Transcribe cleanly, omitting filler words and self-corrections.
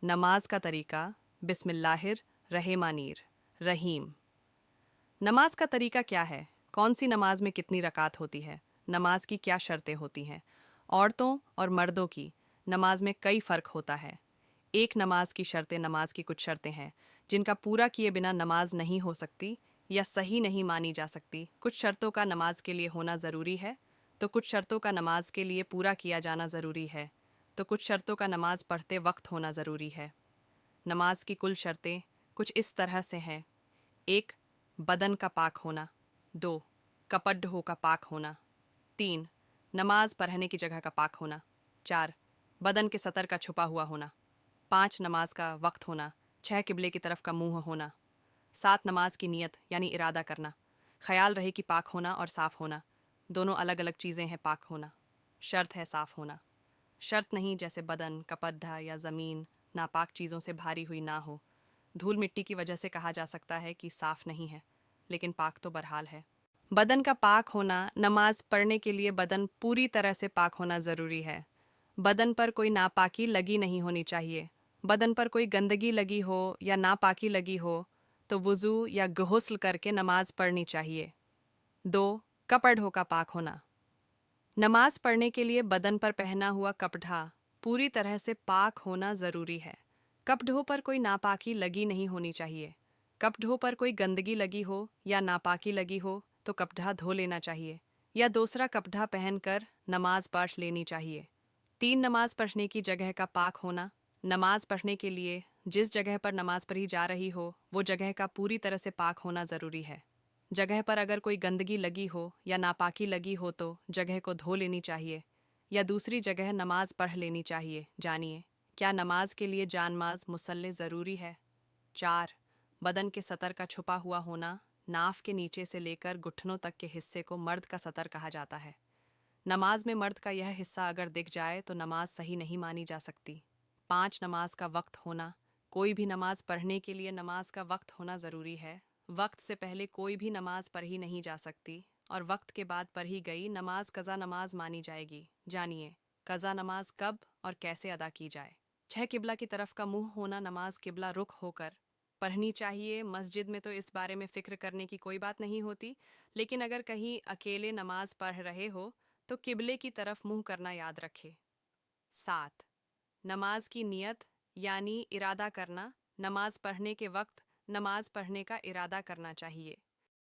नमाज का तरीका बिस्मिल्लाहिर रहमानिर रहीम। नमाज का तरीका क्या है? कौन सी नमाज में कितनी रकात होती है? नमाज की क्या शर्तें होती हैं? औरतों और मर्दों की नमाज में कई फ़र्क होता है। एक नमाज की शर्तें। नमाज की कुछ शर्तें हैं जिनका पूरा किए बिना नमाज नहीं हो सकती या सही नहीं मानी जा सकती। कुछ शर्तों का नमाज के लिए होना ज़रूरी है, तो कुछ शर्तों का नमाज के लिए पूरा किया जाना ज़रूरी है, तो कुछ शर्तों का नमाज पढ़ते वक्त होना ज़रूरी है। नमाज की कुल शर्तें कुछ इस तरह से हैं। 1. बदन का पाक होना। 2. कपड़ों का पाक होना। 3. नमाज पढ़ने की जगह का पाक होना। 4. बदन के सतर का छुपा हुआ होना। 5. नमाज का वक्त होना। 6. किबले की तरफ का मुंह होना। 7. नमाज की नियत यानी इरादा करना। ख्याल रहे कि पाक होना और साफ़ होना दोनों अलग अलग चीज़ें हैं। पाक होना शर्त है, साफ़ होना शर्त नहीं, जैसे बदन, कपड़ा या ज़मीन नापाक चीज़ों से भारी हुई ना हो। धूल मिट्टी की वजह से कहा जा सकता है कि साफ़ नहीं है, लेकिन पाक तो बहरहाल है। बदन का पाक होना। नमाज पढ़ने के लिए बदन पूरी तरह से पाक होना ज़रूरी है। बदन पर कोई नापाकी लगी नहीं होनी चाहिए। बदन पर कोई गंदगी लगी हो या नापाकी लगी हो तो वुज़ू या गुस्ल करके नमाज पढ़नी चाहिए। 2. कपड़ों का पाक होना। नमाज पढ़ने के लिए बदन पर पहना हुआ कपड़ा पूरी तरह से पाक होना ज़रूरी है। कपड़ों पर कोई नापाकी लगी नहीं होनी चाहिए। कपड़ों पर कोई गंदगी लगी हो या नापाकी लगी हो तो कपड़ा धो लेना चाहिए या दूसरा कपड़ा पहनकर नमाज पढ़ लेनी चाहिए। 3. नमाज पढ़ने की जगह का पाक होना। नमाज पढ़ने के लिए जिस जगह पर नमाज पढ़ी जा रही हो वो जगह का पूरी तरह से पाक होना ज़रूरी है। जगह पर अगर कोई गंदगी लगी हो या नापाकी लगी हो तो जगह को धो लेनी चाहिए या दूसरी जगह नमाज पढ़ लेनी चाहिए। जानिए, क्या नमाज के लिए जानमाज मुसल्ले ज़रूरी है? 4. बदन के सतर का छुपा हुआ होना। नाफ के नीचे से लेकर घुटनों तक के हिस्से को मर्द का सतर कहा जाता है। नमाज में मर्द का यह हिस्सा अगर दिख जाए तो नमाज सही नहीं मानी जा सकती। 5. नमाज का वक्त होना। कोई भी नमाज पढ़ने के लिए नमाज का वक्त होना ज़रूरी है। वक्त से पहले कोई भी नमाज पढ़ी नहीं जा सकती और वक्त के बाद पढ़ी गई नमाज कज़ा नमाज मानी जाएगी। जानिए, कज़ा नमाज कब और कैसे अदा की जाए। 6. किबला की तरफ का मुंह होना। नमाज किबला रुख होकर पढ़नी चाहिए। मस्जिद में तो इस बारे में फ़िक्र करने की कोई बात नहीं होती, लेकिन अगर कहीं अकेले नमाज पढ़ रहे हो तो किबले की तरफ मुंह करना याद रखे। 7. नमाज की नियत यानी इरादा करना। नमाज पढ़ने के वक्त नमाज पढ़ने का इरादा करना चाहिए।